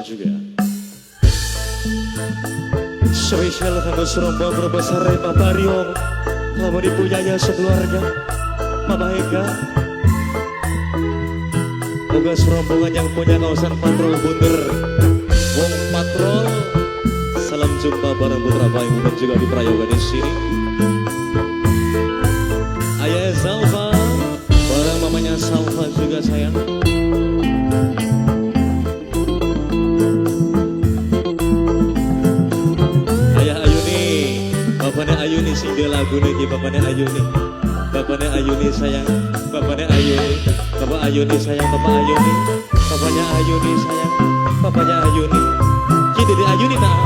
juga. Spesial kanggo serombong terbesar Pak Baryo, lamun dipunyanya sekeluarga, Mama Eka. Moga serombongan yang punya kawasan patrol bunder, Wong Patrol. Salam jumpa bareng putra Bayu dan juga di Prayoga di sini. Ayah Salva, bareng mamanya Salva juga sayang. Bapaknya Ayuni singgah lagu nih, bapaknya Ayuni, bapaknya Ayuni sayang, bapaknya Ayuni, bapak Ayuni sayang, bapak Ayuni, bapaknya Ayuni sayang, bapaknya Ayuni. Ki Dede Ayuni tak?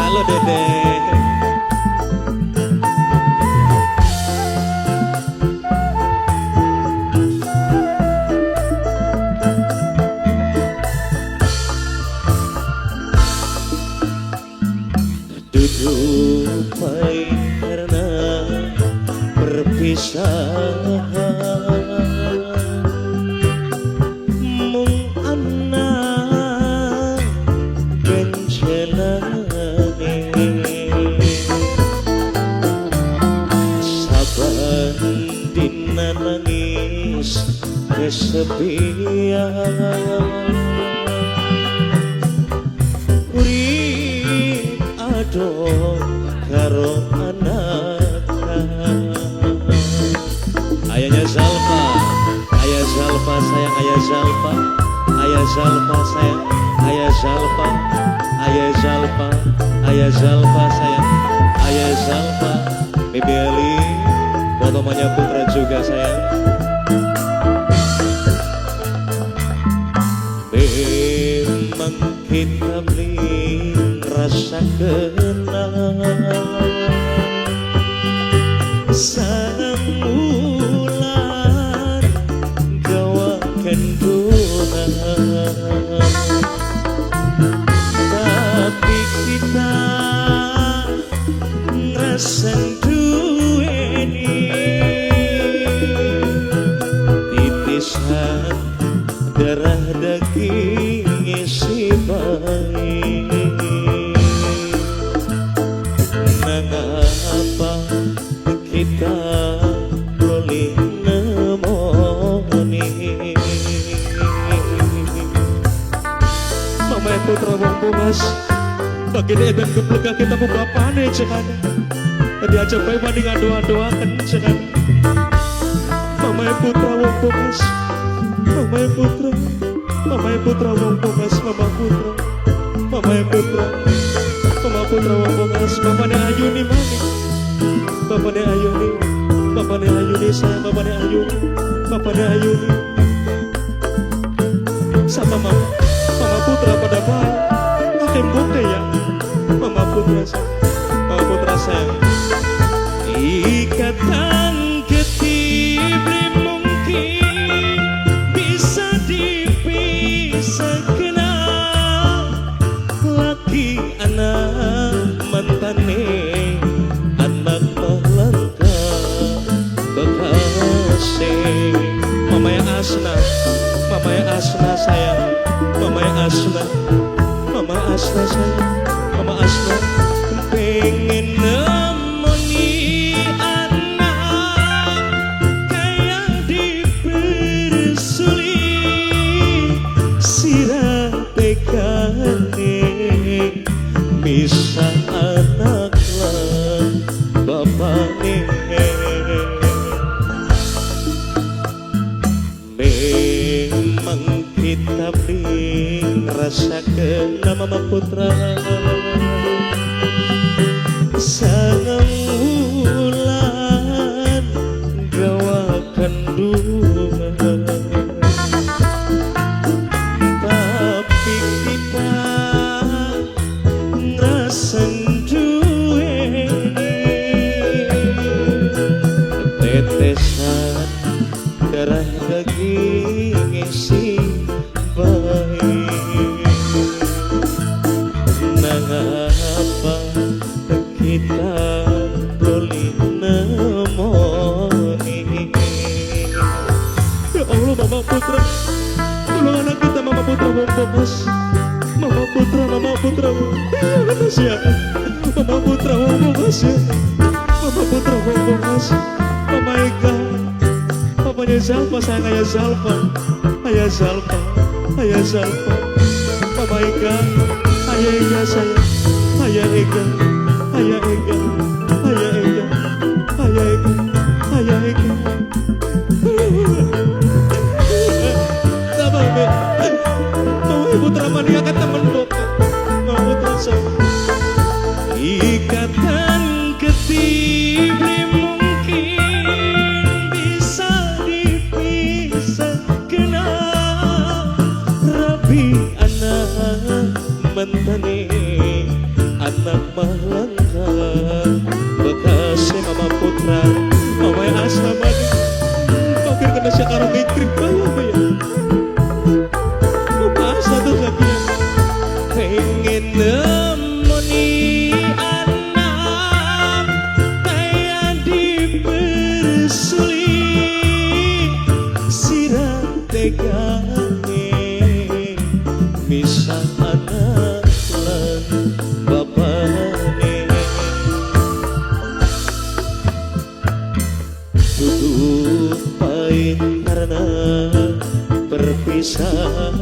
Halo Dede. Duduk baik karena perpisahan, mung anak bencelane, saban dina nangis kesepian. Aduh, karo anak ayahnya Zalfa, ayah Zalfa sayang, ayah Zalfa, ayah Zalfa sayang, ayah Zalfa, ayah Zalfa, ayah Zalfa sayang, ayah Zalfa, Bibi Eli, fotomanya putra juga sayang. Memang kita beli rasa kenal sang bulan gawa kandungan, tapi kita ngerasa duweni titisan darah daging isi bayi. Mengapa kita boleh nemoni Mama putra wong pumas bagian edan keplega kita buka panen cekan tadi aja bayi banding adu-aduakan cekan Mama putra wong pumas, Mama putra, Mama putra wong pumas, Mama putra, Mama putra, Mama putra wong pumas, bapaknya Ayuni mani, bapaknya Ayuni, bapaknya Ayuni sayang, bapaknya Ayuni, bapaknya Ayuni, sama mama, Mama putra pada baik, tembok deh ya, Mama putra sayang, Mama putra sayang, ikatan ketibli mungkin bisa dipisahkan, laki anak mantane anak melangka bekasih. Mama ya Asna, Mama ya Asna sayang, Mama ya Asna, Mama Asna sayang, Mama Asna pengen nemoni anak kayak dipersuli sirah tekane bisa anak lah bapaknya. Memang kita beri rasa kena Mama putra sangat bulan gawa kandungan, tapi kita ngerasan duweni tetesan darah daging isi bayi. Nangapa kita boleh nemoni? Ya Allah Mama putra, tolong anak kita Mama putra wong bomas, ya. Mama Putra wong bungas ya. Mama Putra wong bungas. Mama Ega. Mamanya Zalfa sayang ayah Zalfa. Ayah Zalfa. Ayah Zalfa. Mama Ega. Ayah Ega sayang. Ayah Ega. Ayah Ega. Ayah Ega. Ayah Ega. Ayah Ega. Sama Be. Mama Putra mania kan temen Bapak. Mama Putra sayang. Ikatan ketibri mungkin bisa dipisah kenal Rabi anak mentani anak malangka bekasnya Mama Putra Mama Asmani pakir kena sekarang ikrip kaya ya Mama satu lagi pengen nemoni anak kayak dipersulit sirah tegane misah anak lan bapane tutup pahit karena perpisahan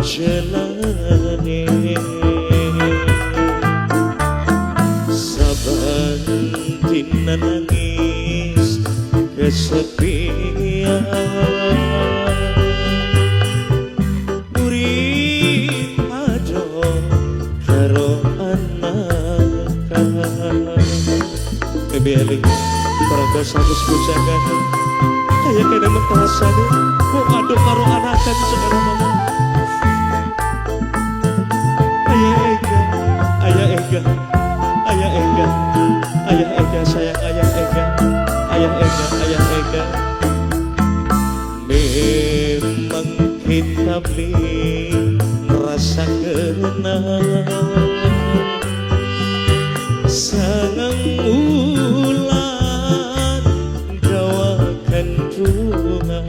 jalane saban dina nangis kesepian urip ado karo anak Baby Eli para dosaku sebujangan kayak kena mentasan kok ado karo anakan sekarang mama Ayah Ega, Ayah Ega, Ayah Ega, sayang Ayah Ega, Ayah Ega, Ayah Ega. Memang kita beli merasa kenal sangang ulan gawakan bunga.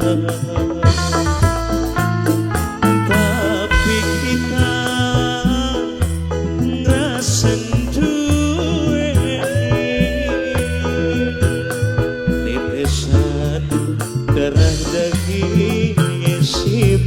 Tapi kita darah daging si